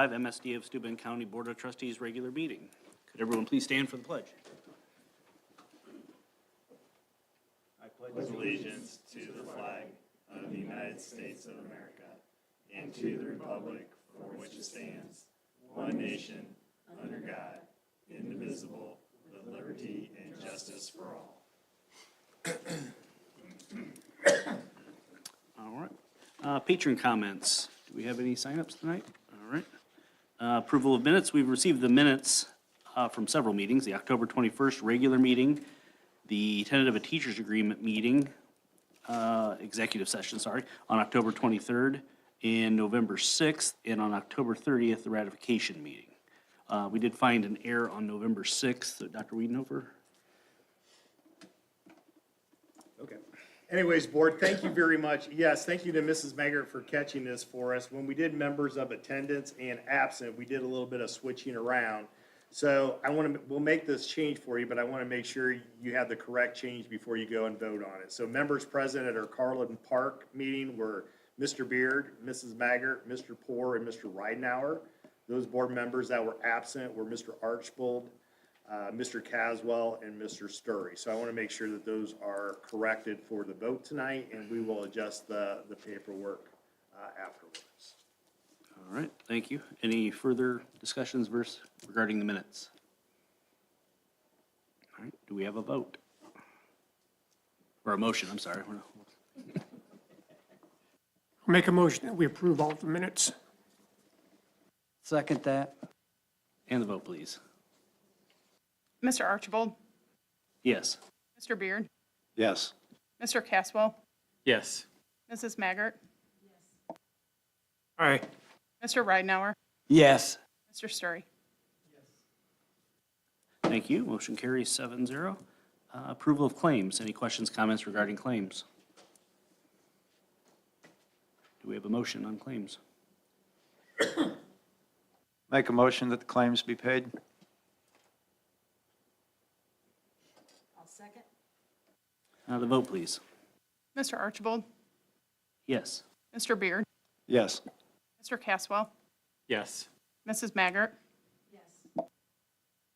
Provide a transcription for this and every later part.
MSD of Steuben County Board of Trustees regular meeting. Could everyone please stand for the pledge? I pledge Allegiance to the flag of the United States of America and to the republic for which it stands, one nation, under God, indivisible, with liberty and justice for all. All right. Patron comments. Do we have any signups tonight? All right. Approval of minutes. We've received the minutes from several meetings, the October 21st regular meeting, the tentative teachers agreement meeting, executive session, sorry, on October 23rd, and November 6th, and on October 30th, the ratification meeting. We did find an error on November 6th. Dr. Wiedenhofer? Okay. Anyways, board, thank you very much. Yes, thank you to Mrs. Maggart for catching this for us. When we did members of attendance and absent, we did a little bit of switching around. So we'll make this change for you, but I want to make sure you have the correct change before you go and vote on it. So members present at our Carlin Park meeting were Mr. Beard, Mrs. Maggart, Mr. Poor, and Mr. Ridenhour. Those board members that were absent were Mr. Archbold, Mr. Caswell, and Mr. Sturry. So I want to make sure that those are corrected for the vote tonight, and we will adjust the paperwork afterwards. All right, thank you. Any further discussions regarding the minutes? All right, do we have a vote? Or a motion, I'm sorry. I'll make a motion that we approve all the minutes. Second that. And the vote, please. Mr. Archibald, Yes. Mr. Beard, Yes. Mr. Caswell, Yes. Mrs. Maggart, Aye. Mr. Ridenhour, Yes. Mr. Sturry. Thank you. Motion carries 7-0. Approval of claims. Any questions, comments regarding claims? Do we have a motion on claims? Make a motion that the claims be paid. I'll second. The vote, please. Mr. Archibald, Yes. Mr. Beard, Yes. Mr. Caswell, Yes. Mrs. Maggart, Yes.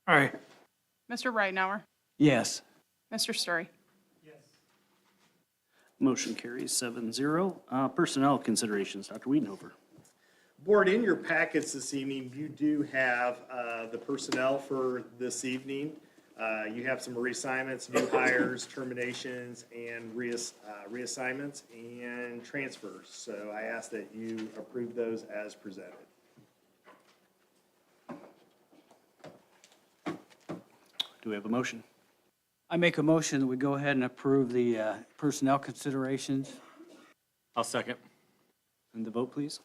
Aye. Mr. Ridenhour, Yes. Mr. Sturry. Motion carries 7-0. Personnel considerations. Dr. Wiedenhofer. Board, in your packets this evening, you do have the personnel for this evening. You have some reassignments, new hires, terminations, and reassignments and transfers. So I ask that you approve those as presented. Do we have a motion? I make a motion that we go ahead and approve the personnel considerations. I'll second. And the vote, please.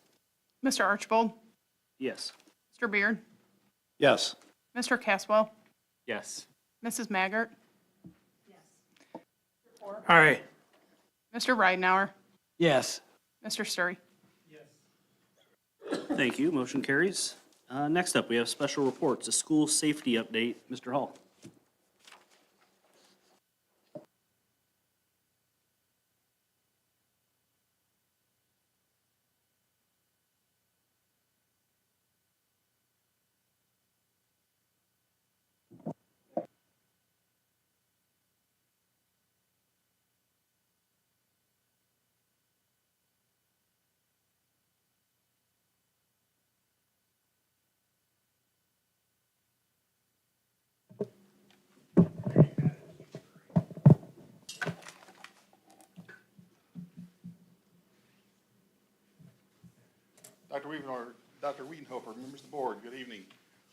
Mr. Archibald, Yes. Mr. Beard, Yes. Mr. Caswell, Yes. Mrs. Maggart, Yes. Aye. Mr. Ridenhour, Yes. Mr. Sturry. Thank you. Motion carries. Next up, we have special reports. A school safety update. Mr. Hall. Dr. Wiedenhofer, members of the board, good evening.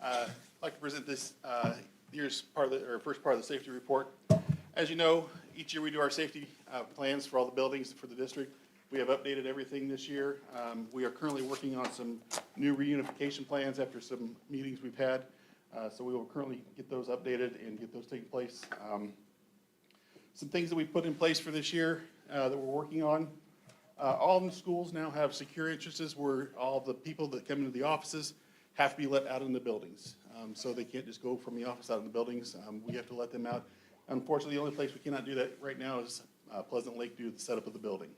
I'd like to present this year's first part of the safety report. As you know, each year we do our safety plans for all the buildings for the district. We have updated everything this year. We are currently working on some new reunification plans after some meetings we've had. So we will currently get those updated and get those taking place. Some things that we put in place for this year that we're working on. All the schools now have secure entrances where all the people that come into the offices have to be let out in the buildings. So they can't just go from the office out in the buildings. We have to let them out. Unfortunately, the only place we cannot do that right now is Pleasant Lake due to the setup of the building.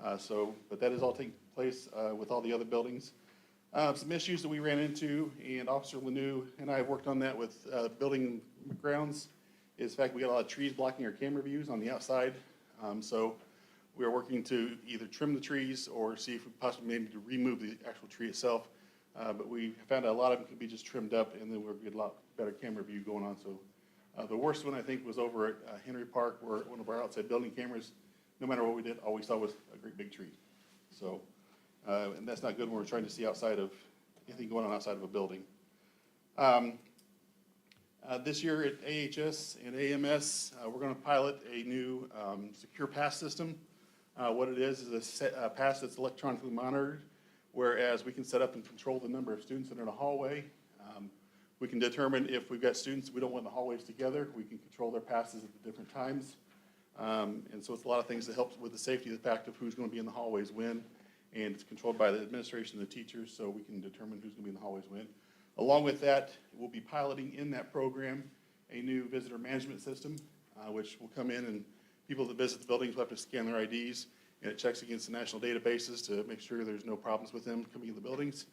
But that is all taking place with all the other buildings. Some issues that we ran into, and Officer Lanou and I have worked on that with building grounds, is the fact we got a lot of trees blocking our camera views on the outside. So we are working to either trim the trees or see if we possibly need to remove the actual tree itself. But we found out a lot of them could be just trimmed up, and then we'll get a lot better camera view going on. So the worst one, I think, was over at Henry Park, where one of our outside building cameras, no matter what we did, all we saw was a great big tree. So, and that's not good when we're trying to see outside of, anything going on outside of a building. This year at AHS and AMS, we're gonna pilot a new secure pass system. What it is a pass that's electronically monitored, whereas we can set up and control the number of students that are in a hallway. We can determine if we've got students we don't want in the hallways together, we can control their passes at the different times. And so it's a lot of things that help with the safety, the fact of who's gonna be in the hallways when, and it's controlled by the administration and the teachers, so we can determine who's gonna be in the hallways when. Along with that, we'll be piloting in that program a new visitor management system, which will come in, and people that visit the buildings will have to scan their IDs, and it checks against the national databases to make sure there's no problems with them coming in the buildings.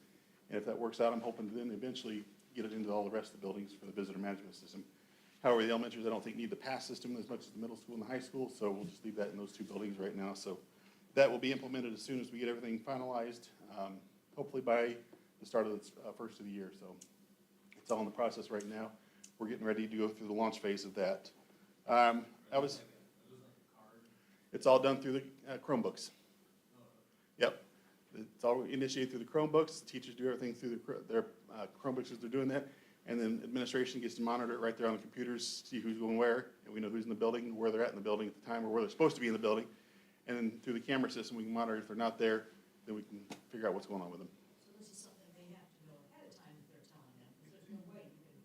And if that works out, I'm hoping to then eventually get it into all the rest of the buildings for the visitor management system. However, the elementaries, I don't think, need the pass system as much as the middle school and the high school, so we'll just leave that in those two buildings right now. So that will be implemented as soon as we get everything finalized, hopefully by the start of the first of the year. So it's all in the process right now. We're getting ready to go through the launch phase of that. It's all done through the Chromebooks. Yep. It's all initiated through the Chromebooks. The teachers do everything through their Chromebooks as they're doing that. And then administration gets to monitor it right there on the computers, see who's going where, and we know who's in the building, where they're at in the building at the time, or where they're supposed to be in the building. And then through the camera system, we can monitor if they're not there, then we can figure out what's going on with them. So this is something they have to know ahead of time if they're telling them, because there's no way you can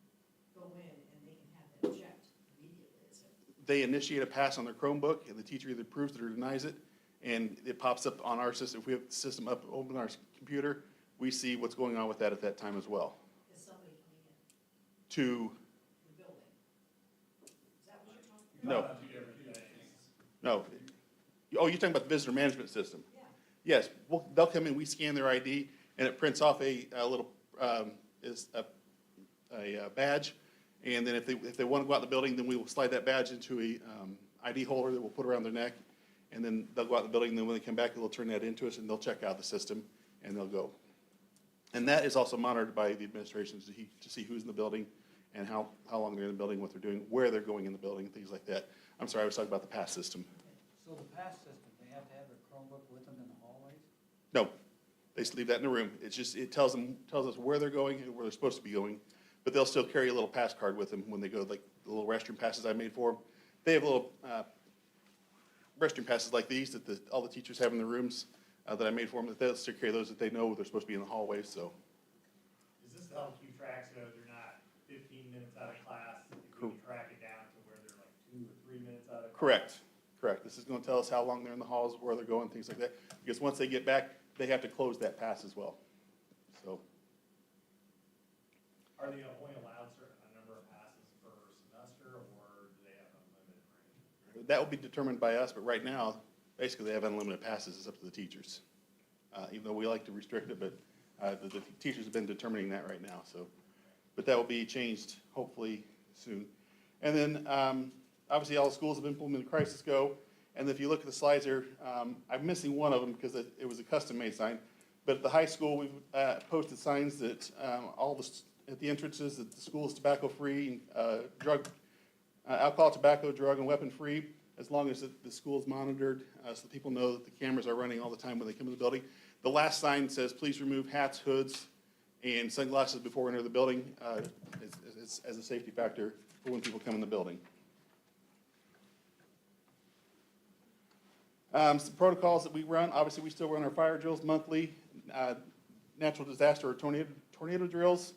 go in and they can have that checked immediately, is it? They initiate a pass on their Chromebook, and the teacher either approves it or denies it, and it pops up on our system. If we have the system up, open our computer, we see what's going on with that at that time as well. Is somebody coming in To, the building? Is that what you're talking about? no. Oh, you're talking about the visitor management system? Yeah. Yes, well, they'll come in, we scan their ID, and it prints off a little, badge. And then if they want to go out the building, then we will slide that badge into a ID holder that we'll put around their neck. And then they'll go out the building, and then when they come back, they'll turn that into us, and they'll check out the system, and they'll go. And that is also monitored by the administration to see who's in the building and how long they're in the building, what they're doing, where they're going in the building, things like that. I'm sorry, I was talking about the pass system. So the pass system, they have to have their Chromebook with them in the hallways? No, they just leave that in the room. It's just, it tells us where they're going and where they're supposed to be going. But they'll still carry a little pass card with them when they go, like the little restroom passes I made for them. They have little restroom passes like these that all the teachers have in their rooms that I made for them, that they'll still carry those that they know they're supposed to be in the hallways, so. Is this to help keep track so they're not 15 minutes out of class, you can track it down to where they're like 2 or 3 minutes out of class? Correct. This is gonna tell us how long they're in the halls, where they're going, things like that. Because once they get back, they have to close that pass as well, so. Are they only allowed a number of passes per semester, or do they have an unlimited range? That will be determined by us, but right now, basically, they have unlimited passes. It's up to the teachers. Even though we like to restrict it, but the teachers have been determining that right now, so. But that will be changed hopefully soon. And then, obviously, all the schools have implemented Crisis Go. And if you look at the slides here, I'm missing one of them because it was a custom-made sign. But at the high school, we've posted signs that at the entrances that the school is tobacco-free, alcohol, tobacco, drug, and weapon-free, as long as the school is monitored, so people know that the cameras are running all the time when they come in the building. The last sign says, please remove hats, hoods, and sunglasses before we enter the building, as a safety factor for when people come in the building. Some protocols that we run, obviously we still run our fire drills monthly, natural disaster or tornado drills.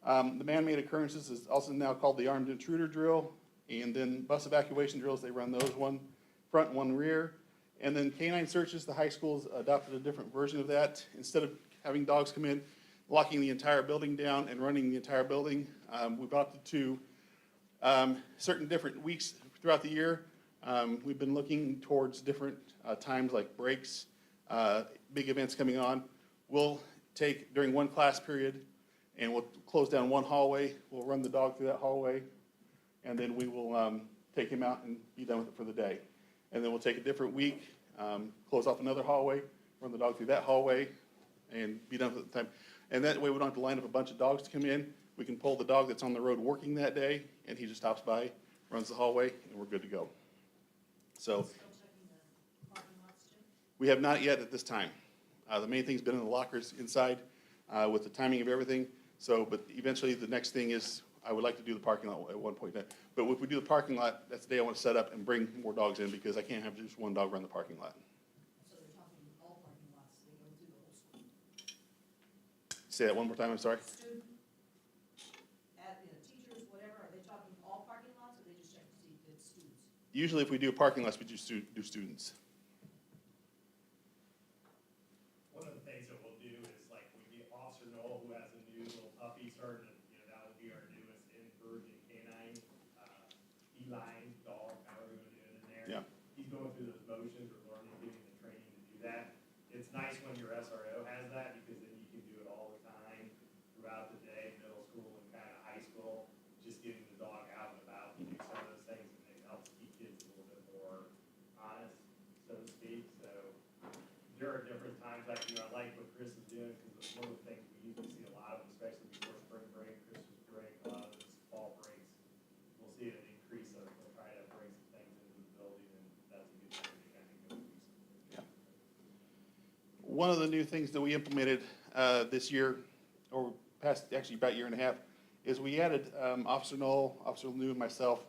The man-made occurrences is also now called the armed intruder drill. And then bus evacuation drills, they run those, one front, one rear. And then canine searches, the high schools adopted a different version of that. Instead of having dogs come in, locking the entire building down and running the entire building, we've opted to certain different weeks throughout the year. We've been looking towards different times like breaks, big events coming on. We'll take during one class period, and we'll close down one hallway. We'll run the dog through that hallway, and then we will take him out and be done with it for the day. And then we'll take a different week, close off another hallway, run the dog through that hallway, and be done with the time. And that way we don't have to line up a bunch of dogs to come in. We can pull the dog that's on the road working that day, and he just stops by, runs the hallway, and we're good to go. So Still checking the parking lots too? we have not yet at this time. The main thing's been in the lockers inside with the timing of everything. So, but eventually the next thing is, I would like to do the parking lot at one point. But if we do the parking lot, that's the day I want to set up and bring more dogs in because I can't have just one dog run the parking lot. So they're talking all parking lots, they go through the whole school. Say that one more time, I'm sorry. Student, teachers, whatever, are they talking all parking lots, or they just check to see if it's students? Usually if we do a parking lot, we just do students. One of the things that we'll do is like we get Officer Noel, who has a new little puppy starting, that will be our newest in-version canine, feline dog, however we're doing in there. Yeah. He's going through those motions, we're learning, getting the training to do that. It's nice when your SRO has that because then you can do it all the time throughout the day, middle school and kind of high school, just getting the dog out and about to do some of those things, and it helps keep kids a little bit more honest, so to speak. So there are different times, like, I like what Chris is doing, because one of the things we usually see a lot of, especially before spring break, Christmas break, a lot of those fall breaks, we'll see an increase of, we'll try to bring some things into the building, and that's a good thing to kind of go through. One of the new things that we implemented this year, or past, actually about a year and a half, is we added Officer Knoll, Officer New, and myself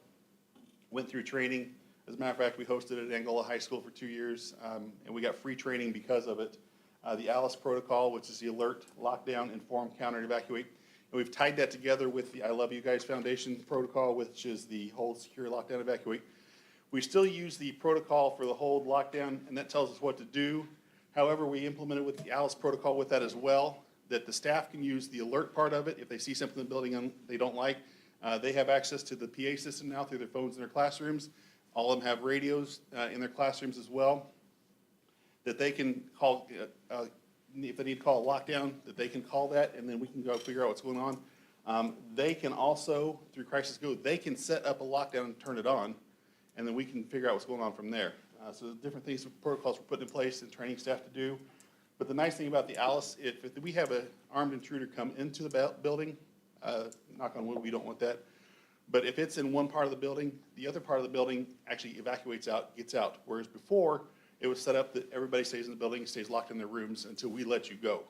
went through training. As a matter of fact, we hosted it at Angola High School for 2 years, and we got free training because of it. The ALICE protocol, which is the alert, lockdown, inform, counter, and evacuate. And we've tied that together with the I Love You Guys Foundation protocol, which is the hold, secure, lockdown, evacuate. We still use the protocol for the hold, lockdown, and that tells us what to do. However, we implemented with the ALICE protocol with that as well, that the staff can use the alert part of it. If they see something in the building they don't like, they have access to the PA system now through their phones in their classrooms. All of them have radios in their classrooms as well, that they can call, if they need to call a lockdown, that they can call that, and then we can go figure out what's going on. They can also, through Crisis Go, they can set up a lockdown and turn it on, and then we can figure out what's going on from there. So different things, protocols we're putting in place and training staff to do. But the nice thing about the ALICE, if we have an armed intruder come into the building, knock on wood, we don't want that. But if it's in one part of the building, the other part of the building actually evacuates out, gets out. Whereas before, it was set up that everybody stays in the building, stays locked in their rooms until we let you go.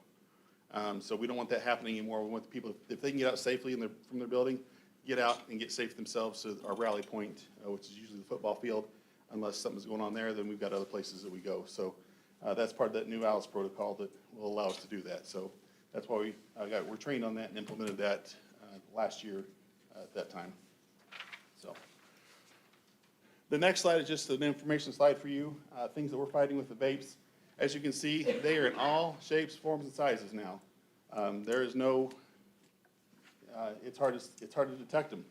So we don't want that happening anymore. We want the people, if they can get out safely from their building, get out and get safe themselves to our rally point, which is usually the football field. Unless something's going on there, then we've got other places that we go. So that's part of that new ALICE protocol that will allow us to do that. So that's why we're trained on that and implemented that last year at that time. So the next slide is just an information slide for you, things that we're fighting with the vapes. As you can see, they are in all shapes, forms, and sizes now. There is no, it's hard to detect them.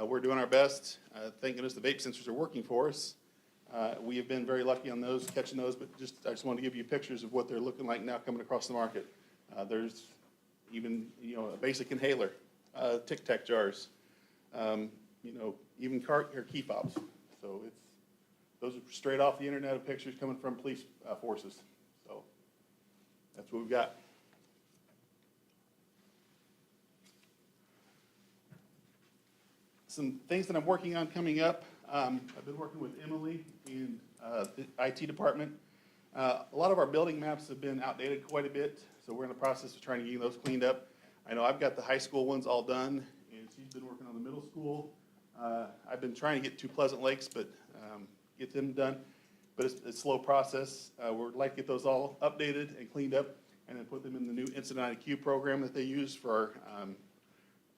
We're doing our best. Thank goodness the vape sensors are working for us. We have been very lucky on those, catching those, but I just wanted to give you pictures of what they're looking like now coming across the market. There's even, a basic inhaler, Tic Tac jars, even key fobs. So those are straight off the internet of pictures coming from police forces. So that's what we've got. Some things that I'm working on coming up. I've been working with Emily in the IT department. A lot of our building maps have been outdated quite a bit, so we're in the process of trying to get those cleaned up. I know I've got the high school ones all done, and she's been working on the middle school. I've been trying to get to Pleasant Lakes, but get them done. But it's a slow process. We'd like to get those all updated and cleaned up, and then put them in the new Incident IQ program that they use for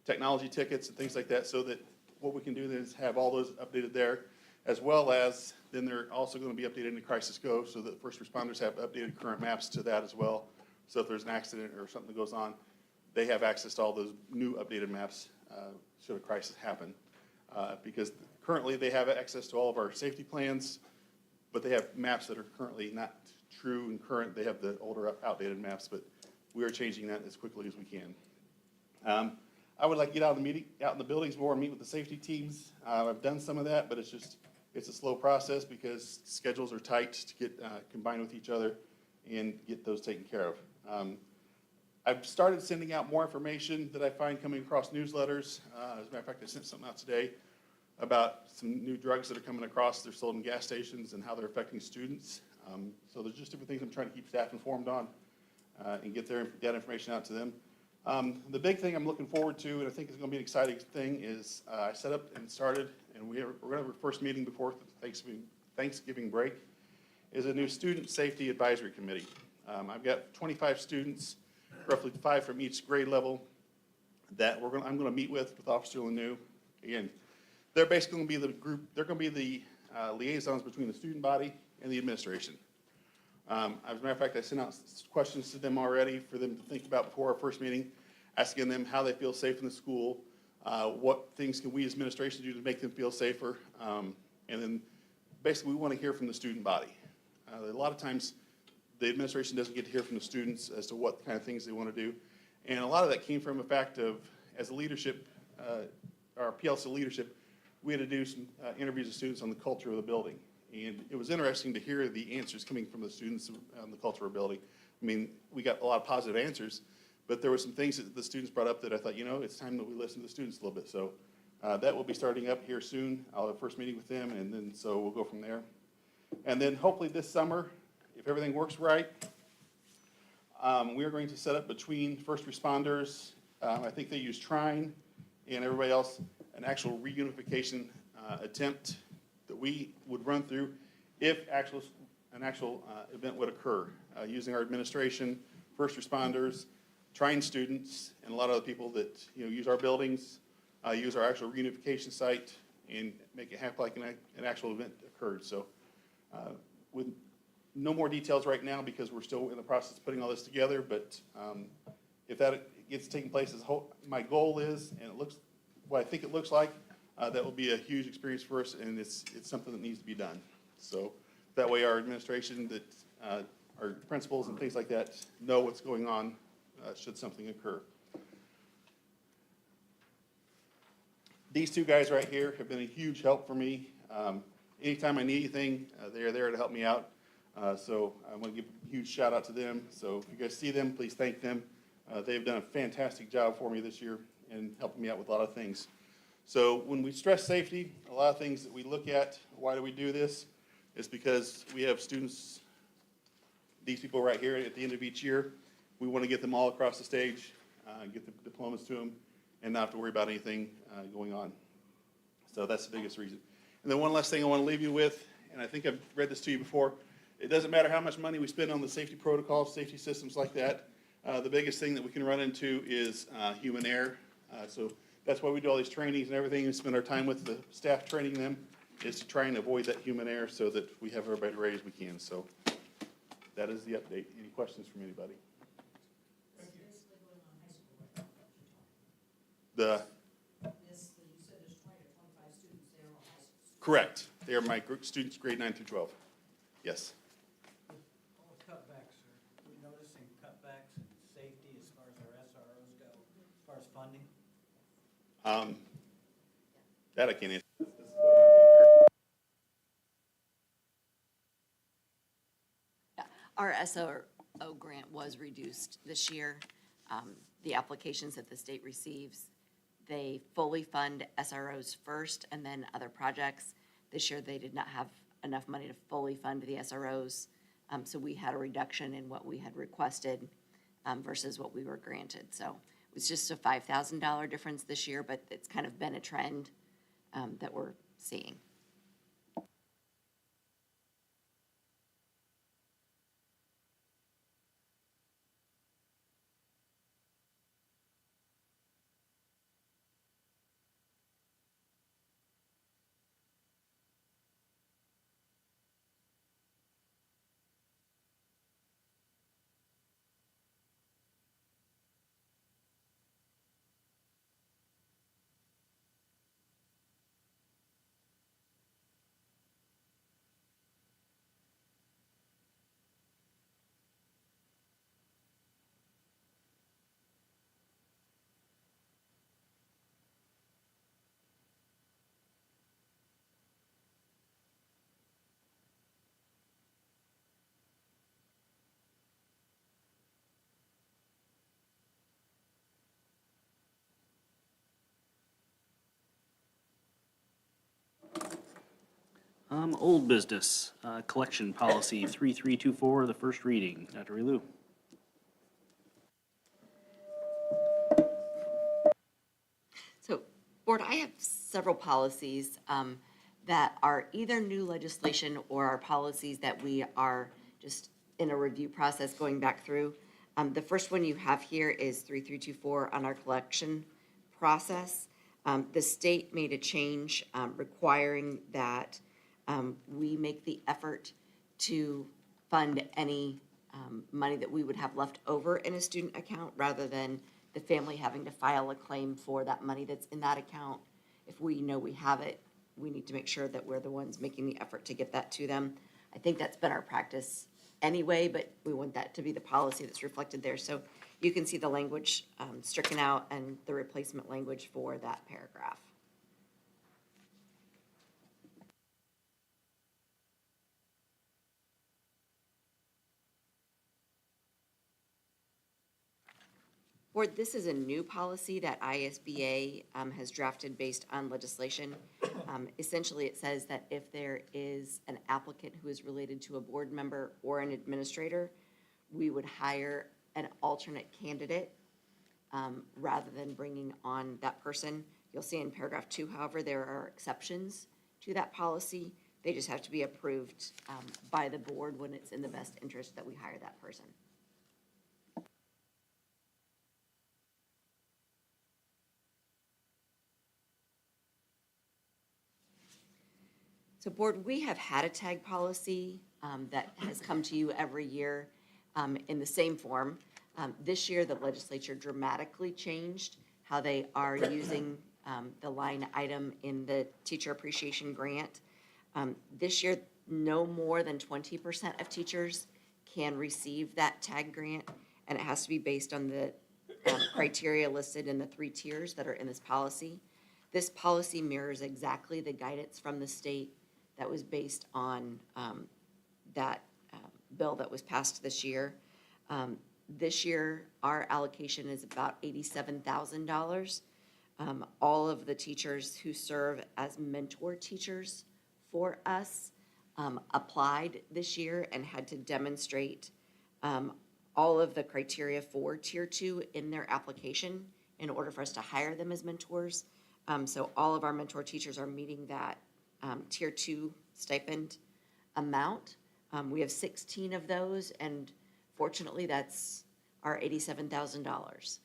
technology tickets and things like that, so that what we can do is have all those updated there, as well as then they're also going to be updated into Crisis Go, so that first responders have updated current maps to that as well. So if there's an accident or something that goes on, they have access to all those new updated maps should a crisis happen. Because currently they have access to all of our safety plans, but they have maps that are currently not true and current. They have the older outdated maps, but we are changing that as quickly as we can. I would like to get out in the buildings more and meet with the safety teams. I've done some of that, but it's a slow process because schedules are tight to get combined with each other and get those taken care of. I've started sending out more information that I find coming across newsletters. As a matter of fact, I sent something out today about some new drugs that are coming across. They're sold in gas stations and how they're affecting students. So there's just different things I'm trying to keep staff informed on and get that information out to them. The big thing I'm looking forward to, and I think is going to be an exciting thing, is I set up and started, and we're going to have our first meeting before Thanksgiving break, is a new Student Safety Advisory Committee. I've got 25 students, roughly 5 from each grade level, that I'm going to meet with Officer Lanou. Again, they're basically going to be the group, they're going to be the liaisons between the student body and the administration. As a matter of fact, I sent out questions to them already for them to think about before our first meeting, asking them how they feel safe in the school, what things can we as administration do to make them feel safer, and then basically we want to hear from the student body. A lot of times the administration doesn't get to hear from the students as to what kind of things they want to do, and a lot of that came from the fact of, as a leadership, our PLC leadership, we had to do some interviews with students on the culture of the building. And it was interesting to hear the answers coming from the students on the culture of the building. I mean, we got a lot of positive answers, but there were some things that the students brought up that I thought, it's time that we listen to the students a little bit. So that will be starting up here soon. I'll have a first meeting with them, and then so we'll go from there. And then hopefully this summer, if everything works right, we are going to set up between first responders, I think they use Trine, and everybody else, an actual reunification attempt that we would run through if an actual event would occur, using our administration, first responders, Trine students, and a lot of other people that use our buildings, use our actual reunification site, and make it happen like an actual event occurred. So with no more details right now because we're still in the process of putting all this together, but if that gets taking place, my goal is, and it looks what I think it looks like, that will be a huge experience for us, and it's something that needs to be done. So that way our administration, our principals and things like that know what's going on should something occur. These two guys right here have been a huge help for me. Anytime I need anything, they are there to help me out. So I want to give a huge shout out to them. So if you guys see them, please thank them. They've done a fantastic job for me this year and helping me out with a lot of things. So when we stress safety, a lot of things that we look at, why do we do this? Is because we have students, these people right here at the end of each year, we want to get them all across the stage, get the diplomas to them, and not have to worry about anything going on. So that's the biggest reason. And then one last thing I want to leave you with, and I think I've read this to you before, it doesn't matter how much money we spend on the safety protocols, safety systems like that, the biggest thing that we can run into is human error. So that's why we do all these trainings and everything, and spend our time with the staff training them, is to try and avoid that human error so that we have everybody ready as we can. So that is the update. Any questions from anybody? Basically going on high school right now, what you're talking. The, This, you said there's 20 or 25 students there on high school. correct. They are my students, grade 9 through 12. Yes. All cutbacks, are we noticing cutbacks in safety as far as our SROs go, as far as funding? That I can't answer. Our SRO grant was reduced this year. The applications that the state receives, they fully fund SROs first and then other projects. This year, they did not have enough money to fully fund the SROs. So we had a reduction in what we had requested versus what we were granted. So it was just a $5,000 difference this year, but it's kind of been a trend that we're seeing. Old business, collection policy 3324, the first reading. Dr. Relu. So, Board, I have several policies that are either new legislation or are policies that we are just in a review process going back through. The first one you have here is 3324 on our collection process. The state made a change requiring that we make the effort to fund any money that we would have left over in a student account rather than the family having to file a claim for that money that's in that account. If we know we have it, we need to make sure that we're the ones making the effort to get that to them. I think that's been our practice anyway, but we want that to be the policy that's reflected there. So you can see the language stricken out and the replacement language for that paragraph. Board, this is a new policy that ISBA has drafted based on legislation. Essentially, it says that if there is an applicant who is related to a board member or an administrator, we would hire an alternate candidate rather than bringing on that person. You'll see in paragraph 2, however, there are exceptions to that policy. They just have to be approved by the board when it's in the best interest that we hire that person. So Board, we have had a tag policy that has come to you every year in the same form. This year, the legislature dramatically changed how they are using the line item in the teacher appreciation grant. This year, no more than 20% of teachers can receive that tag grant, and it has to be based on the criteria listed in the 3 tiers that are in this policy. This policy mirrors exactly the guidance from the state that was based on that bill that was passed this year. This year, our allocation is about $87,000. All of the teachers who serve as mentor teachers for us applied this year and had to demonstrate all of the criteria for Tier 2 in their application in order for us to hire them as mentors. So all of our mentor teachers are meeting that Tier 2 stipend amount. We have 16 of those, and fortunately, that's our $87,000.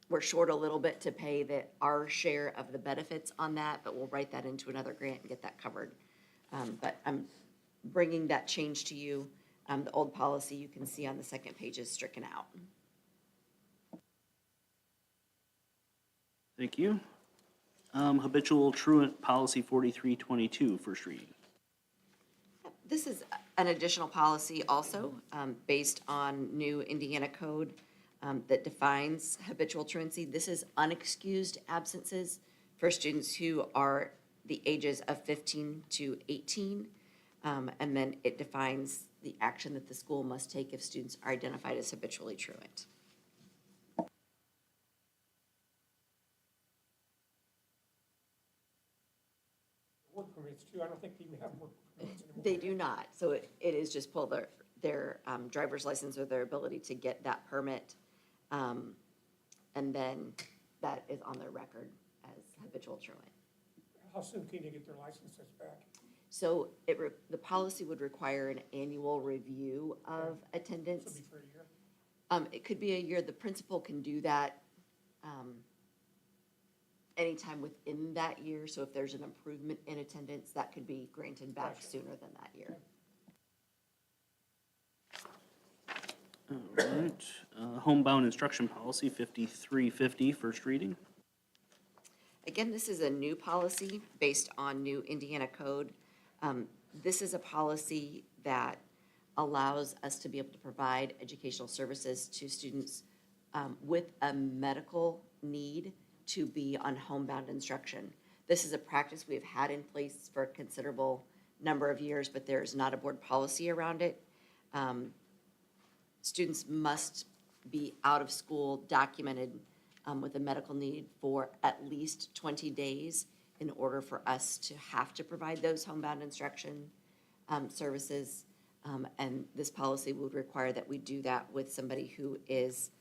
We're short a little bit to pay our share of the benefits on that, but we'll write that into another grant and get that covered. But I'm bringing that change to you. The old policy you can see on the second page is stricken out. Thank you. Habitual truant policy 4322, first reading. This is an additional policy also based on new Indiana code that defines habitual truancy. This is unexcused absences for students who are the ages of 15 to 18. And then it defines the action that the school must take if students are identified as habitually truant. Work permits too, I don't think they even have work permits anymore. They do not, so it is just pull their driver's license or their ability to get that permit. And then that is on their record as habitual truant. How soon can they get their licenses back? So the policy would require an annual review of attendance. This will be for a year. It could be a year. The principal can do that anytime within that year. So if there's an improvement in attendance, that could be granted back sooner than that year. All right. Homebound instruction policy 5350, first reading. Again, this is a new policy based on new Indiana code. This is a policy that allows us to be able to provide educational services to students with a medical need to be on homebound instruction. This is a practice we have had in place for a considerable number of years, but there is not a board policy around it. Students must be out of school documented with a medical need for at least 20 days in order for us to have to provide those homebound instruction services. And this policy would require that we do that with somebody who is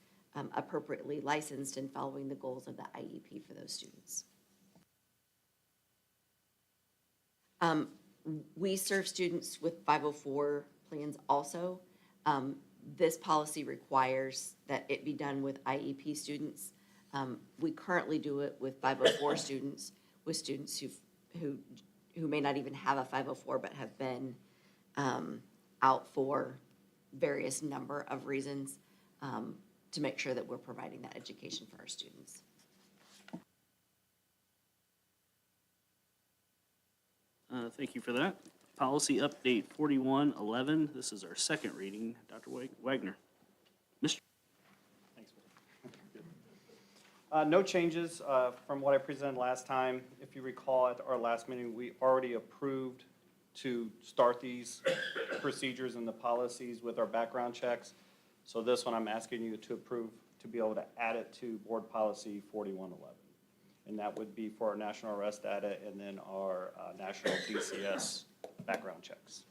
appropriately licensed and following the goals of the IEP for those students. We serve students with 504 plans also. This policy requires that it be done with IEP students. We currently do it with 504 students, with students who may not even have a 504 but have been out for various number of reasons, to make sure that we're providing that education for our students. Thank you for that. Policy update 4111, this is our second reading. Dr. Wagner. Mr. No changes from what I presented last time. If you recall, at our last meeting, we already approved to start these procedures and the policies with our background checks. So this one, I'm asking you to approve to be able to add it to Board Policy 4111. And that would be for our national arrest data and then our national DCS background checks.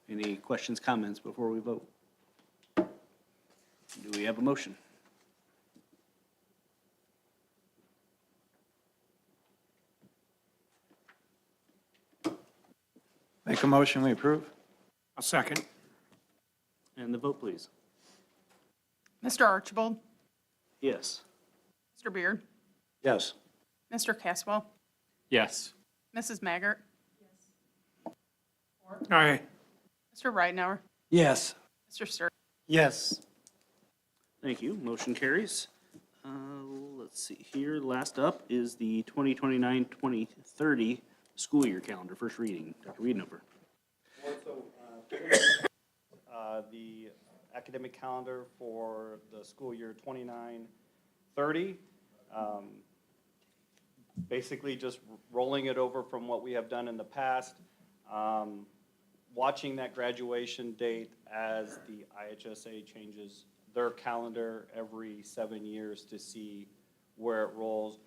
Any questions, comments before we vote? Do we have a motion? Make a motion, we approve? A second. And the vote, please. Mr. Archibald, Yes. Mr. Beard, Yes. Mr. Caswell, Yes. Mrs. Maggart, Aye. Mr. Ridenhour, Yes. Mr. Sturdy. Yes. Thank you. Motion carries. Let's see here. Last up is the 2029-2030 school year calendar, first reading. Dr. Wiedenhofer. The academic calendar for the school year 29-30. Basically just rolling it over from what we have done in the past. Watching that graduation date as the IHSA changes their calendar every 7 years to see where it rolls.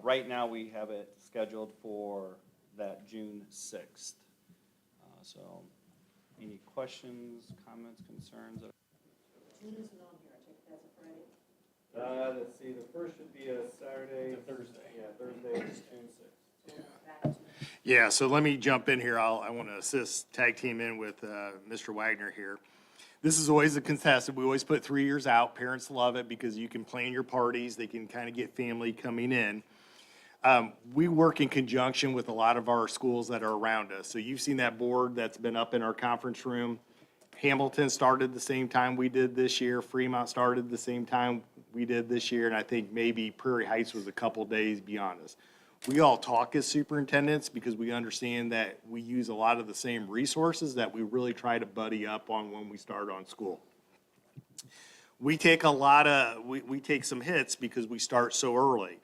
Right now, we have it scheduled for that June 6th. So any questions, comments, concerns? June isn't on here, I take it that's a Friday. Let's see, the first should be a Saturday. Thursday. Yeah, Thursday, June 6th. Yeah, so let me jump in here. I want to assist, tag team in with Mr. Wagner here. This is always a contested. We always put 3 years out. Parents love it because you can plan your parties. They can kind of get family coming in. We work in conjunction with a lot of our schools that are around us. So you've seen that board that's been up in our conference room. Hamilton started the same time we did this year. Fremont started the same time we did this year. And I think maybe Prairie Heights was a couple days beyond us. We all talk as superintendents because we understand that we use a lot of the same resources that we really try to buddy up on when we start on school. We take we take some hits because we start so early.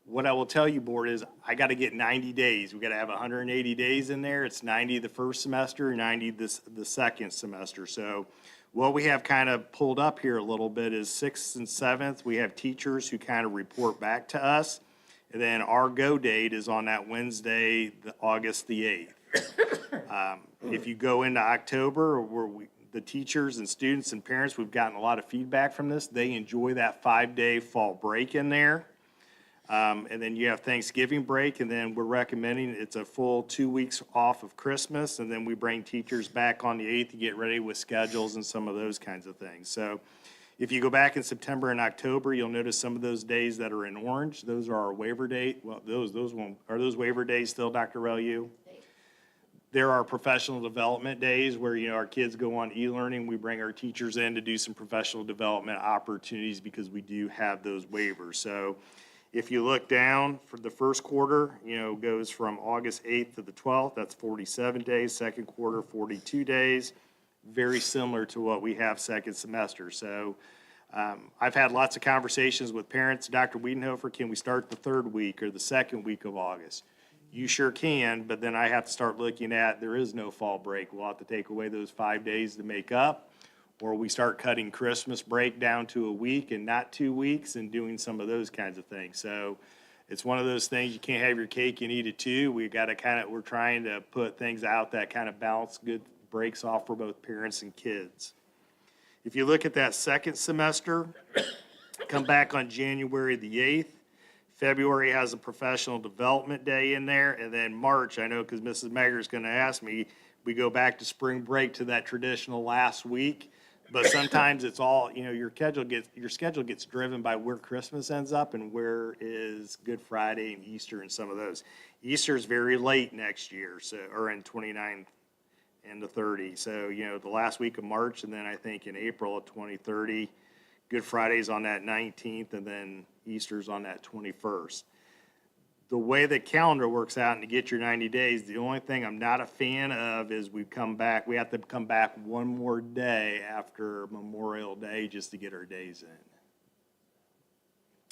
What I will tell you, board, is I got to get 90 days. We got to have 180 days in there. It's 90 the first semester, 90 the second semester. So what we have kind of pulled up here a little bit is 6th and 7th. We have teachers who kind of report back to us. And then our go date is on that Wednesday, August the 8th. If you go into October, the teachers and students and parents, we've gotten a lot of feedback from this. They enjoy that 5-day fall break in there. And then you have Thanksgiving break, and then we're recommending it's a full 2 weeks off of Christmas, and then we bring teachers back on the 8th to get ready with schedules and some of those kinds of things. So if you go back in September and October, you'll notice some of those days that are in orange. Those are our waiver date. Well, are those waiver days still, Dr. Relu? There are professional development days where, our kids go on e-learning. We bring our teachers in to do some professional development opportunities because we do have those waivers. So if you look down for the first quarter, goes from August 8th to the 12th. That's 47 days. Second quarter, 42 days. Very similar to what we have second semester. So I've had lots of conversations with parents. Dr. Wiedenhofer, can we start the third week or the second week of August? You sure can, but then I have to start looking at, there is no fall break. We'll have to take away those 5 days to make up, or we start cutting Christmas break down to a week and not 2 weeks and doing some of those kinds of things. So it's one of those things, you can't have your cake and eat it too. We're trying to put things out that kind of balance good breaks off for both parents and kids. If you look at that second semester, come back on January the 8th. February has a professional development day in there, and then March, I know because Mrs. Megger's going to ask me, we go back to spring break to that traditional last week. But sometimes it's all, your schedule gets driven by where Christmas ends up and where is Good Friday and Easter and some of those. Easter is very late next year, or in 29th and the 30. So, the last week of March, and then I think in April of 2030, Good Friday's on that 19th, and then Easter's on that 21st. The way the calendar works out and to get your 90 days, the only thing I'm not a fan of is we have to come back one more day after Memorial Day just to get our days in.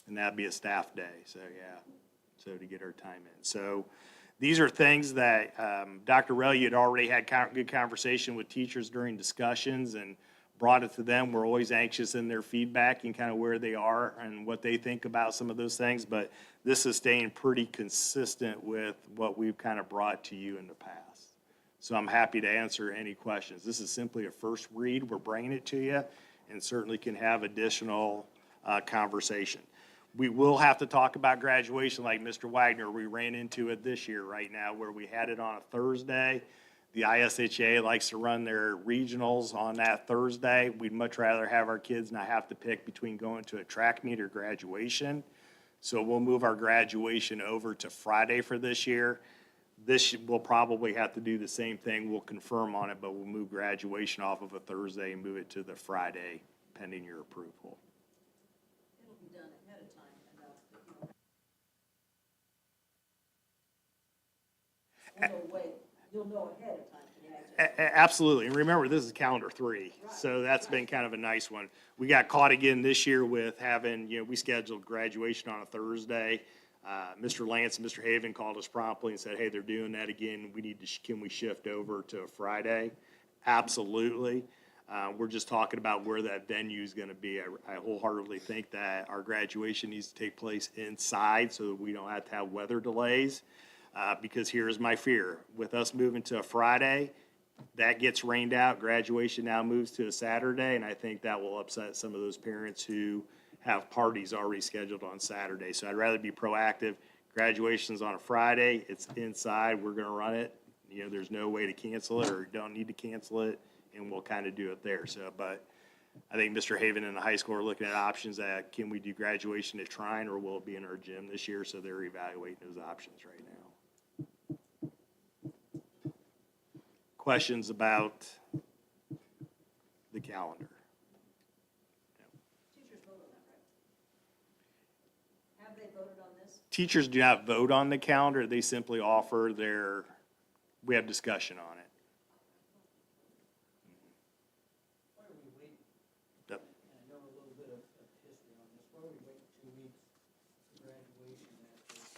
And that'd be a staff day, so to get our time in. So these are things that Dr. Rell, had already had good conversation with teachers during discussions and brought it to them. We're always anxious in their feedback and kind of where they are and what they think about some of those things, but this is staying pretty consistent with what we've kind of brought to you in the past. So I'm happy to answer any questions. This is simply a first read. We're bringing it to you and certainly can have additional conversation. We will have to talk about graduation like Mr. Wagner. We ran into it this year right now where we had it on a Thursday. The ISHA likes to run their regionals on that Thursday. We'd much rather have our kids not have to pick between going to a track meet or graduation. So we'll move our graduation over to Friday for this year. We'll probably have to do the same thing. We'll confirm on it, but we'll move graduation off of a Thursday and move it to the Friday pending your approval. It'll be done ahead of time, you'll know ahead of time for the activity. Absolutely. And remember, this is calendar 3. So that's been kind of a nice one. We got caught again this year with having, we scheduled graduation on a Thursday. Mr. Lance and Mr. Haven called us promptly and said, hey, they're doing that again. Can we shift over to a Friday? Absolutely. We're just talking about where that venue is going to be. I wholeheartedly think that our graduation needs to take place inside so that we don't have to have weather delays. Because here's my fear. With us moving to a Friday, that gets rained out. Graduation now moves to a Saturday, and I think that will upset some of those parents who have parties already scheduled on Saturday. So I'd rather be proactive. Graduation's on a Friday. It's inside. We're going to run it. There's no way to cancel it or don't need to cancel it, and we'll kind of do it there. So, but I think Mr. Haven and the high school are looking at options that can we do graduation at Trine or will it be in our gym this year? So they're evaluating those options right now. Questions about the calendar? Teachers vote on that, right? Have they voted on this? Teachers do not vote on the calendar. They simply offer we have discussion on it. Why are we waiting? Yep. And I know a little bit of history on this. Why are we waiting 2 weeks for graduation after the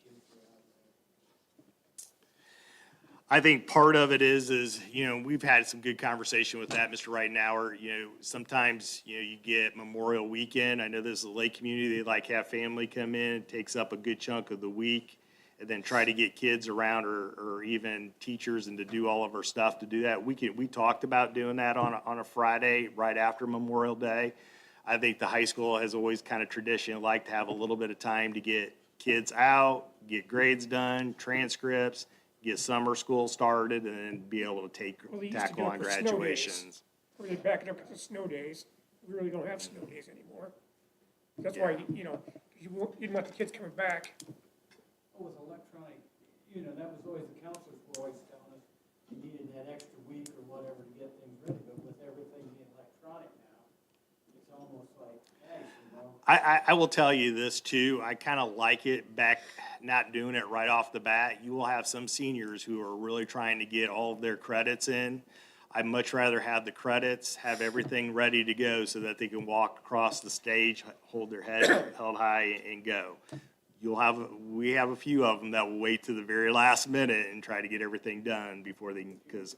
kids are out there? I think part of it is, we've had some good conversation with that, Mr. Reitenauer. Sometimes, you get Memorial Weekend. I know this is a Lake community. They like have family come in. It takes up a good chunk of the week. And then try to get kids around or even teachers and to do all of our stuff to do that. We talked about doing that on a Friday right after Memorial Day. I think the high school has always kind of traditionally liked to have a little bit of time to get kids out, get grades done, transcripts, get summer school started, and then be able to Well, they used to tackle do it on for snow days. graduations. Or they back it up because of snow days. We really don't have snow days anymore. That's why, you didn't want the kids coming back. Oh, with electronic, that was always, the counselors were always telling us you needed that extra week or whatever to get things ready, but with everything being electronic now, it's almost like, I will tell you this too, I kind of like it back, not doing it right off the bat. You will have some seniors who are really trying to get all of their credits in. I'd much rather have the credits, have everything ready to go so that they can walk across the stage, hold their head held high and go. We have a few of them that will wait to the very last minute and try to get everything done before they can, because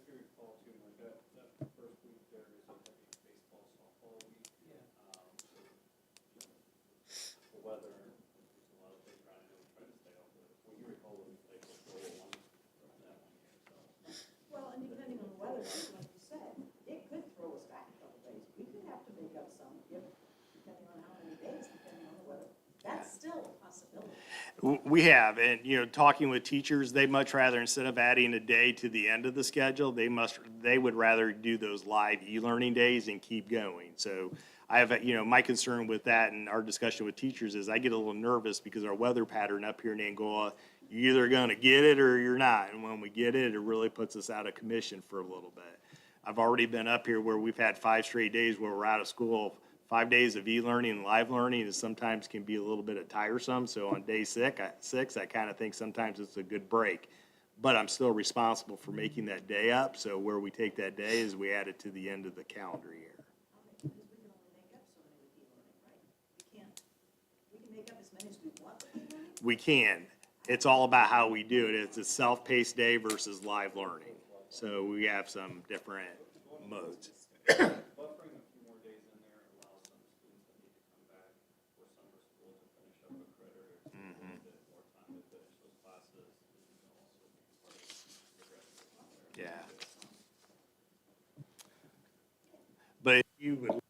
We have, and, talking with teachers, they much rather, instead of adding a day to the end of the schedule, they would rather do those live e-learning days and keep going. So I have, my concern with that and our discussion with teachers is I get a little nervous because our weather pattern up here in Angola, you're either gonna get it or you're not. And when we get it, it really puts us out of commission for a little bit. I've already been up here where we've had 5 straight days where we're out of school. 5 days of e-learning and live learning is sometimes can be a little bit tiresome. So on day 6, I kind of think sometimes it's a good break. But I'm still responsible for making that day up. So where we take that day is we add it to the end of the calendar year. Because we can only make up so many with e-learning, right? We can make up as many as we want with e-learning? We can. It's all about how we do it. It's a self-paced day versus live learning. So we have some different modes. Buffering a few more days in there allows some students that need to come back for summer school to finish up a credit or take a little bit more time to finish those classes. Yeah. But if you would.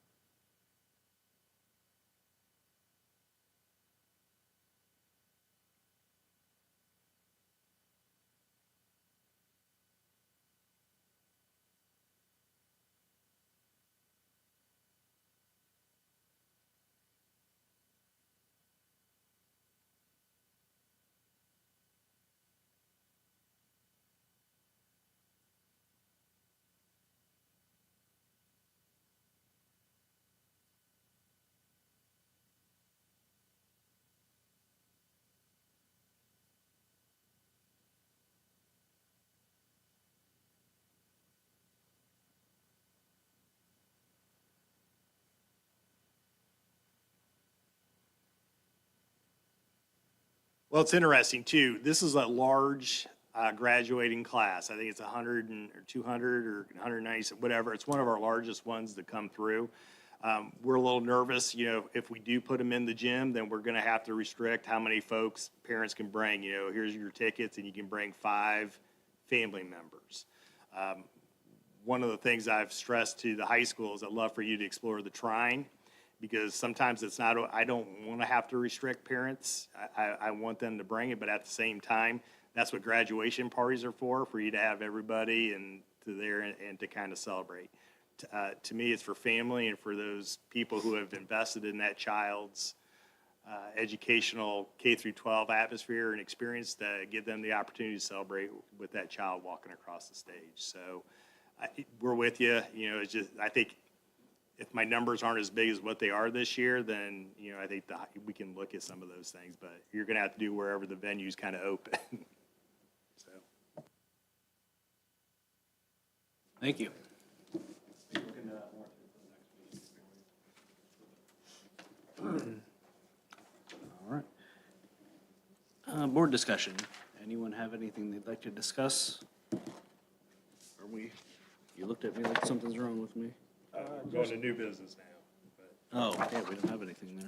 Well, it's interesting too. This is a large graduating class. I think it's 100 or 200 or 190, whatever. It's one of our largest ones that come through. We're a little nervous, if we do put them in the gym, then we're going to have to restrict how many folks parents can bring. Here's your tickets and you can bring 5 family members. One of the things I've stressed to the high school is I'd love for you to explore the Trine. Because sometimes it's not, I don't want to have to restrict parents. I want them to bring it, but at the same time, that's what graduation parties are for you to have everybody and to there and to kind of celebrate. To me, it's for family and for those people who have invested in that child's educational K through 12 atmosphere and experience to give them the opportunity to celebrate with that child walking across the stage. So we're with you. It's just, I think, if my numbers aren't as big as what they are this year, then, I think we can look at some of those things, but you're going to have to do wherever the venue's kind of open. So. Thank you. All right. Board discussion. Anyone have anything they'd like to discuss? You looked at me like something's wrong with me. Going to new business now. Oh, yeah, we don't have anything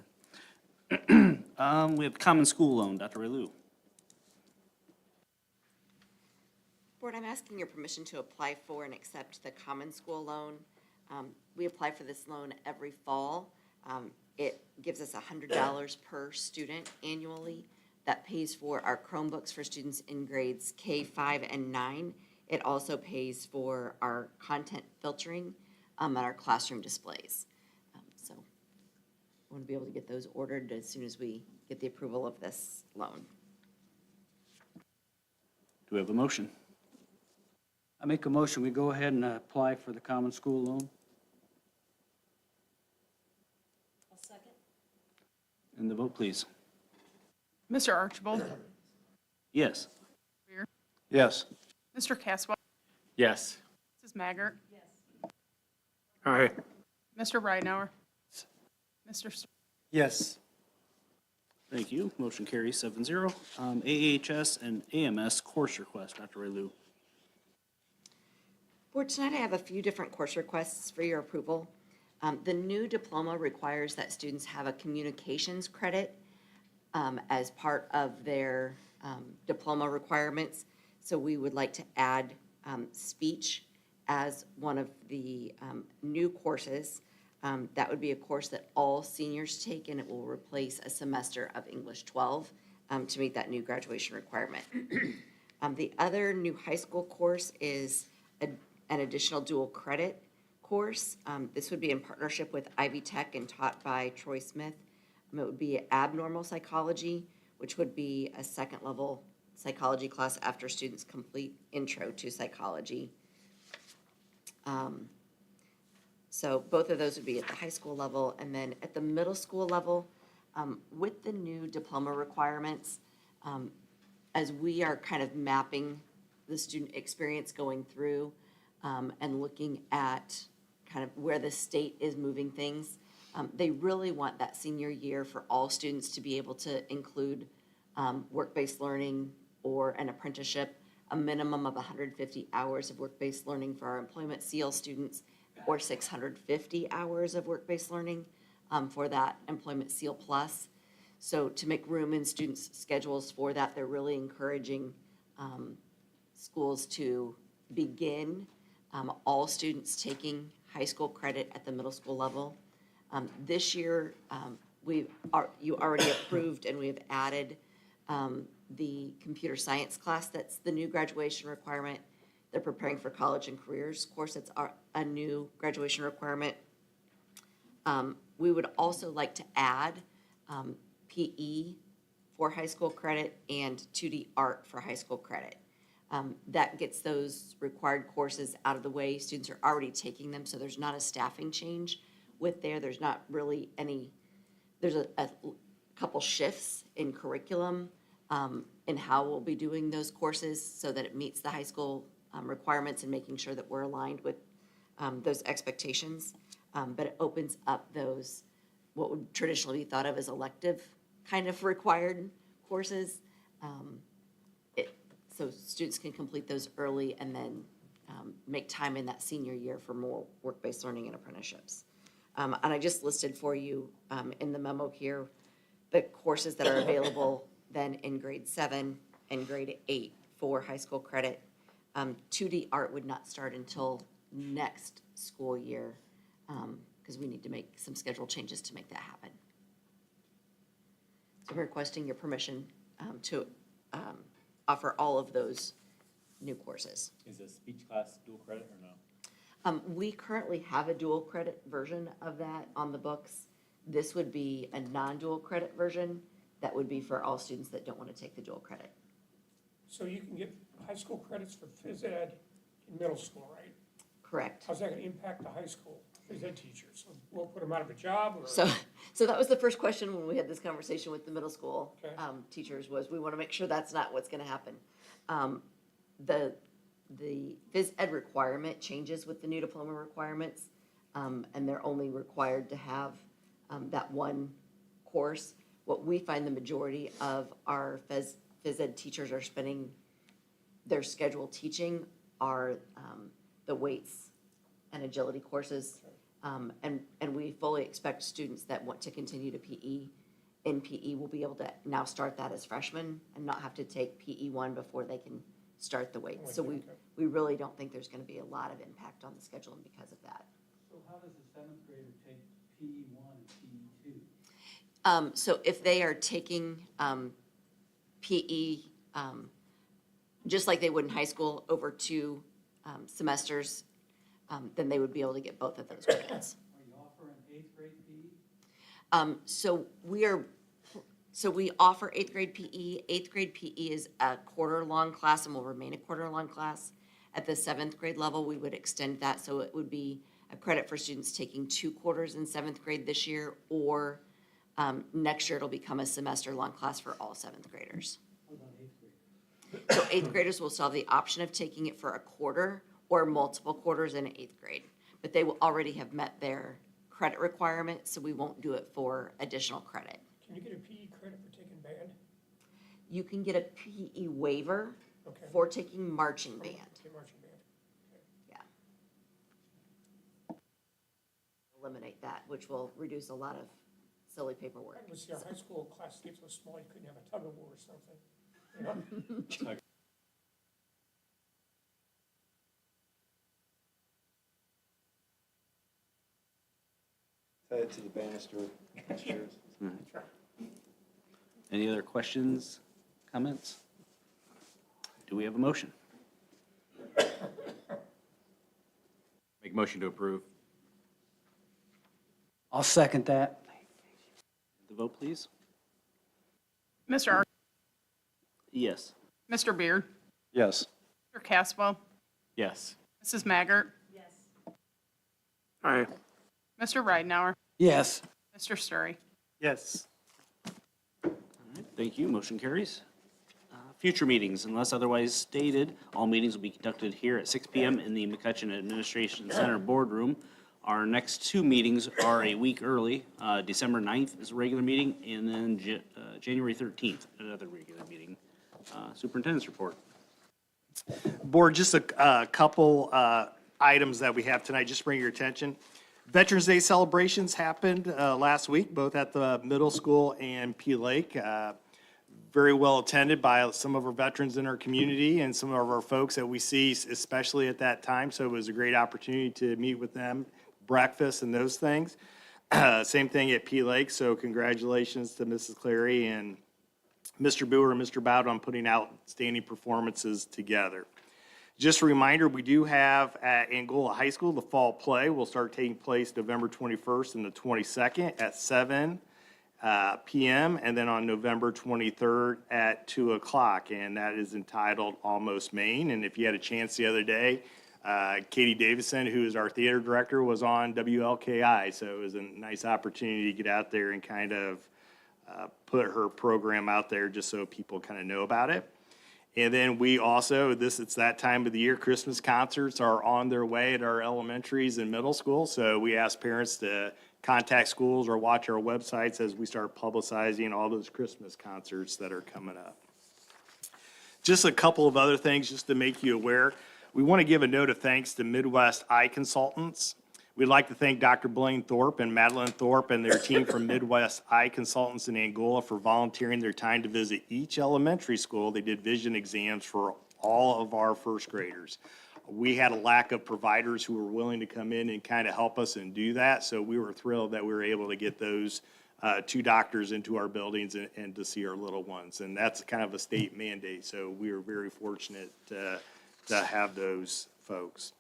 there. We have common school loan, Dr. Relu. Board, I'm asking your permission to apply for and accept the Common School loan. We apply for this loan every fall. It gives us $100 per student annually. That pays for our Chromebooks for students in grades K, 5, and 9. It also pays for our content filtering and our classroom displays. So I want to be able to get those ordered as soon as we get the approval of this loan. Do we have a motion? I make a motion, we go ahead and apply for the common school loan. I'll second. And the vote, please. Mr. Archibald? Yes. Beer? Yes. Mr. Caswell? Yes. Mrs. Maggart? Yes. Aye. Mr. Ridenhour? Mr. Yes. Thank you. Motion carries 7-0. AHS and AMS course request, Dr. Relu. Board, tonight I have a few different course requests for your approval. The new diploma requires that students have a communications credit as part of their diploma requirements. So we would like to add speech as one of the new courses. That would be a course that all seniors take, and it will replace a semester of English 12 to meet that new graduation requirement. The other new high school course is an additional dual credit course. This would be in partnership with Ivy Tech and taught by Troy Smith. It would be abnormal psychology, which would be a second level psychology class after students complete intro to psychology. So both of those would be at the high school level, and then at the middle school level, with the new diploma requirements, as we are kind of mapping the student experience going through, and looking at kind of where the state is moving things, they really want that senior year for all students to be able to include work-based learning or an apprenticeship, a minimum of 150 hours of work-based learning for our employment seal students, or 650 hours of work-based learning for that employment seal plus. So to make room in students' schedules for that, they're really encouraging schools to begin all students taking high school credit at the middle school level. This year, you already approved and we have added the computer science class. That's the new graduation requirement. They're preparing for college and careers course. It's a new graduation requirement. We would also like to add PE for high school credit and 2D art for high school credit. That gets those required courses out of the way. Students are already taking them, so there's not a staffing change with there's not really any, there's a couple shifts in curriculum in how we'll be doing those courses so that it meets the high school requirements and making sure that we're aligned with those expectations. But it opens up those, what would traditionally be thought of as elective kind of required courses. So students can complete those early and then make time in that senior year for more work-based learning and apprenticeships. And I just listed for you in the memo here, the courses that are available then in grade 7 and grade 8 for high school credit. 2D art would not start until next school year because we need to make some schedule changes to make that happen. So we're requesting your permission to offer all of those new courses. Is a speech class dual credit or no? We currently have a dual credit version of that on the books. This would be a non-dual credit version that would be for all students that don't want to take the dual credit. So you can get high school credits for phys ed in middle school, right? Correct. How's that gonna impact the high school phys ed teachers? So we'll put them out of a job or? So that was the first question when we had this conversation with the middle school Okay. teachers was, we want to make sure that's not what's going to happen. The phys ed requirement changes with the new diploma requirements, and they're only required to have that one course. What we find the majority of our phys ed teachers are spending their schedule teaching are the weights and agility courses. And we fully expect students that want to continue to PE will be able to now start that as freshmen and not have to take PE 1 before they can start the weights. So we really don't think there's going to be a lot of impact on the scheduling because of that. So how does a seventh grader take PE one and PE two? So if they are taking PE, just like they would in high school over 2 semesters, then they would be able to get both of those credits. Are you offering eighth grade PE? So we offer 8th grade PE. 8th grade PE is a quarter-long class and will remain a quarter-long class. At the 7th grade level, we would extend that, so it would be a credit for students taking 2 quarters in 7th grade this year, or next year it'll become a semester-long class for all 7th graders. What about eighth grade? So 8th graders will still have the option of taking it for a quarter or multiple quarters in 8th grade, but they will already have met their credit requirement, so we won't do it for additional credit. Can you get a PE credit for taking band? You can get a PE waiver Okay. for taking marching band. Okay, marching band. Yeah. Eliminate that, which will reduce a lot of silly paperwork. Let's see, our high school class gets so small, you couldn't have a tug of war or something. You know? Head to the banister upstairs. Any other questions, comments? Do we have a motion? Make motion to approve. I'll second that. The vote, please. Mr. Arch, Yes. Mr. Beard, Yes. Mr. Caswell, Yes. Mrs. Maggart, Yes. Aye. Mr. Ridenhour, Yes. Mr. Sturi. Yes. Thank you. Motion carries. Future meetings, unless otherwise stated, all meetings will be conducted here at 6 PM in the McCutcheon Administration Center Boardroom. Our next two meetings are a week early. December 9th is a regular meeting, and then January 13th, another regular meeting. Superintendent's report. Board, just a couple items that we have tonight, just bring your attention. Veterans Day celebrations happened last week, both at the middle school and P Lake. Very well attended by some of our veterans in our community and some of our folks that we see, especially at that time. So it was a great opportunity to meet with them, breakfast and those things. Same thing at P Lake, so congratulations to Mrs. Clary and Mr. Boer and Mr. Bowden on putting outstanding performances together. Just a reminder, we do have at Angola High School, the fall play will start taking place November 21st and the 22nd at 7 p.m. and then on November 23rd at 2 o'clock. And that is entitled Almost Maine. And if you had a chance the other day, Katie Davison, who is our theater director, was on WLKI. So it was a nice opportunity to get out there and kind of put her program out there just so people kind of know about it. And then we also, it's that time of the year, Christmas concerts are on their way at our elementaries and middle school. So we ask parents to contact schools or watch our websites as we start publicizing all those Christmas concerts that are coming up. Just a couple of other things just to make you aware. We want to give a note of thanks to Midwest Eye Consultants. We'd like to thank Dr. Blaine Thorpe and Madeline Thorpe and their team from Midwest Eye Consultants in Angola for volunteering their time to visit each elementary school. They did vision exams for all of our first graders. We had a lack of providers who were willing to come in and kind of help us and do that, so we were thrilled that we were able to get those two doctors into our buildings and to see our little ones. And that's kind of a state mandate, so we were very fortunate to have those folks.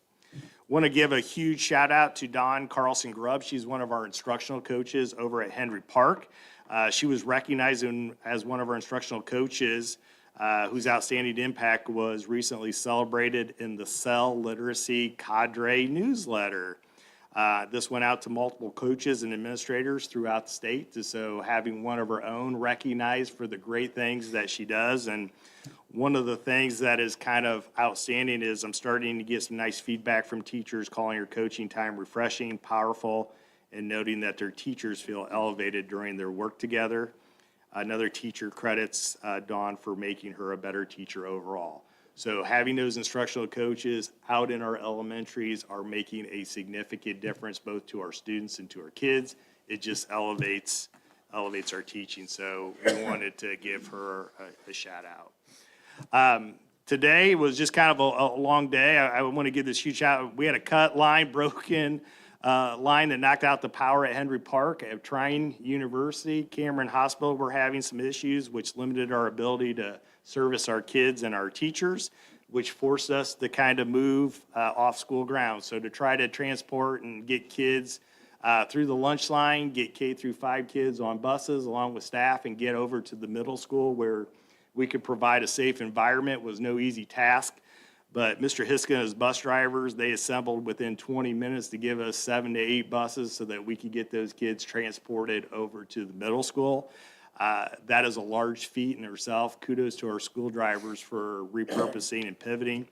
Want to give a huge shout out to Dawn Carlson Grubb. She's one of our instructional coaches over at Henry Park. She was recognized as one of our instructional coaches whose outstanding impact was recently celebrated in the Cell Literacy Cadre newsletter. This went out to multiple coaches and administrators throughout the state. So having one of her own recognized for the great things that she does. And one of the things that is kind of outstanding is I'm starting to get some nice feedback from teachers calling her coaching time refreshing, powerful, and noting that their teachers feel elevated during their work together. Another teacher credits Dawn for making her a better teacher overall. So having those instructional coaches out in our elementaries are making a significant difference both to our students and to our kids. It just elevates our teaching. So we wanted to give her a shout out. Today was just kind of a long day. I want to give this huge shout out. We had a cut line, broken line that knocked out the power at Henry Park. At Trine University, Cameron Hospital, we're having some issues which limited our ability to service our kids and our teachers, which forced us to kind of move off school grounds. So to try to transport and get kids through the lunch line, get K through 5 kids on buses along with staff and get over to the middle school where we could provide a safe environment was no easy task. But Mr. Hiska and his bus drivers, they assembled within 20 minutes to give us 7 to 8 buses so that we could get those kids transported over to the middle school. That is a large feat in itself. Kudos to our school drivers for repurposing and pivoting.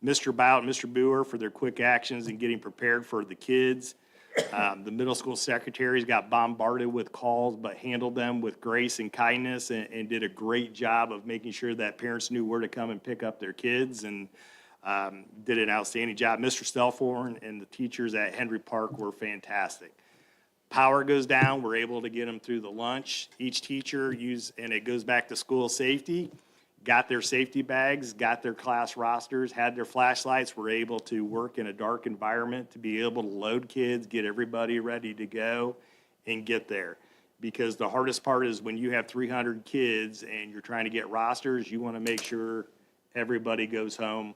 Mr. Bout and Mr. Boer for their quick actions in getting prepared for the kids. The middle school secretaries got bombarded with calls, but handled them with grace and kindness and did a great job of making sure that parents knew where to come and pick up their kids and did an outstanding job. Mr. Stelforn and the teachers at Henry Park were fantastic. Power goes down, we're able to get them through the lunch. Each teacher and it goes back to school safety, got their safety bags, got their class rosters, had their flashlights, were able to work in a dark environment to be able to load kids, get everybody ready to go and get there. because the hardest part is when you have 300 kids and you're trying to get rosters, you want to make sure everybody goes home.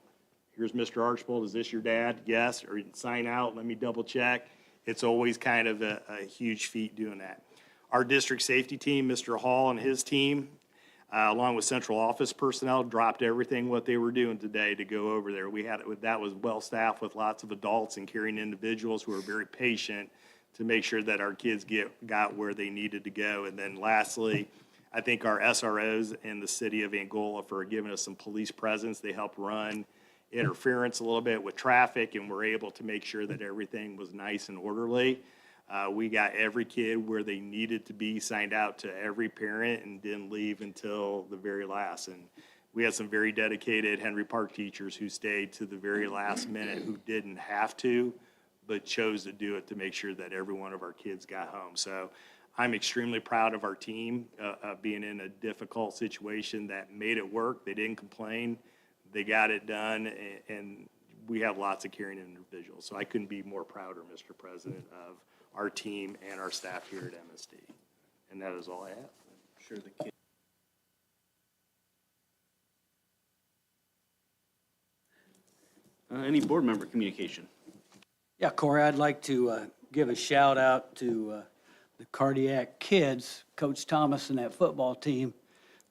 Here's Mr. Archbold, is this your dad? Yes, or sign out, let me double check. It's always kind of a huge feat doing that. Our district safety team, Mr. Hall and his team, along with central office personnel, dropped everything what they were doing today to go over there. That was well-staffed with lots of adults and caring individuals who are very patient to make sure that our kids got where they needed to go. And then lastly, I think our SROs in the city of Angola for giving us some police presence. They helped run interference a little bit with traffic, and we're able to make sure that everything was nice and orderly. We got every kid where they needed to be, signed out to every parent, and didn't leave until the very last. And we had some very dedicated Henry Park teachers who stayed to the very last minute, who didn't have to, but chose to do it to make sure that every one of our kids got home. So I'm extremely proud of our team, being in a difficult situation that made it work. They didn't complain. They got it done, and we have lots of caring individuals. So I couldn't be more prouder, Mr. President, of our team and our staff here at MSD. And that is all I have. Sure, the kid. Any board member communication? Yeah, Corey, I'd like to give a shout out to the Cardiac kids, Coach Thomas and that football team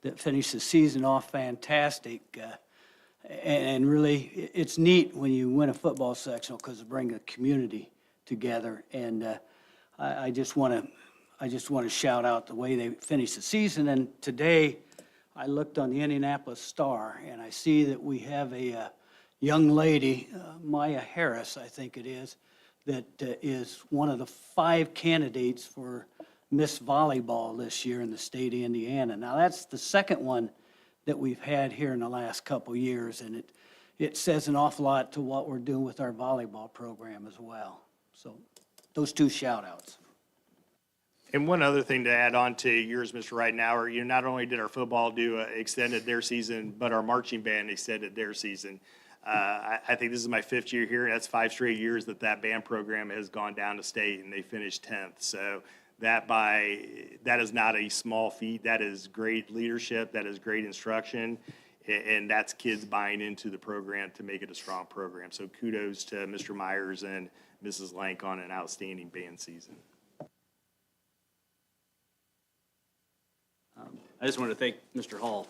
that finished the season off fantastic. And really, it's neat when you win a football sectional because it brings the community together. And I just want to shout out the way they finished the season. And today, I looked on the Indianapolis Star, and I see that we have a young lady, Maya Harris, I think it is, that is one of the 5 candidates for Miss Volleyball this year in the state of Indiana. Now, that's the second one that we've had here in the last couple years, and it says an awful lot to what we're doing with our volleyball program as well. So those 2 shout-outs. And one other thing to add on to yours, Mr. Ridenhour, not only did our football extended their season, but our marching band extended their season. I think this is my 5th year here. That's 5 straight years that band program has gone down to state, and they finished 10th. So that is not a small feat. That is great leadership. That is great instruction. And that's kids buying into the program to make it a strong program. So kudos to Mr. Myers and Mrs. Lank on an outstanding band season. I just want to thank Mr. Hall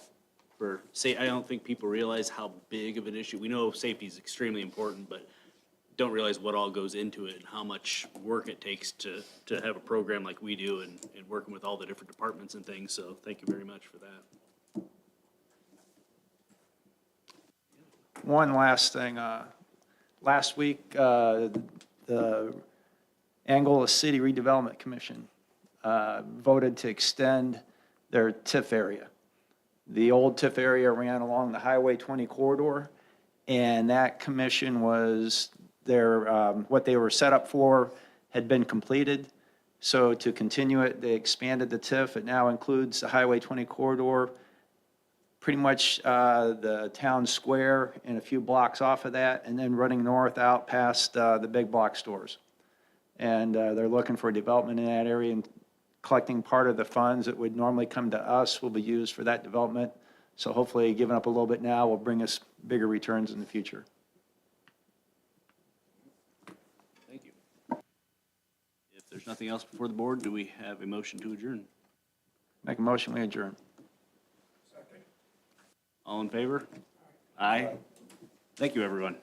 for I don't think people realize how big of an issue. We know safety is extremely important, but don't realize what all goes into it and how much work it takes to have a program like we do and working with all the different departments and things. So thank you very much for that. One last thing. Last week, the Angola City Redevelopment Commission voted to extend their TIF area. The old TIF area ran along the Highway 20 corridor, and that commission was what they were set up for had been completed. So to continue it, they expanded the TIF. It now includes the Highway 20 corridor, pretty much the town square and a few blocks off of that, and then running north out past the big box stores. And they're looking for development in that area, and collecting part of the funds that would normally come to us will be used for that development. So hopefully giving up a little bit now will bring us bigger returns in the future. Thank you. If there's nothing else before the board, do we have a motion to adjourn? Make a motion, we adjourn. All in favor? Aye. Thank you, everyone.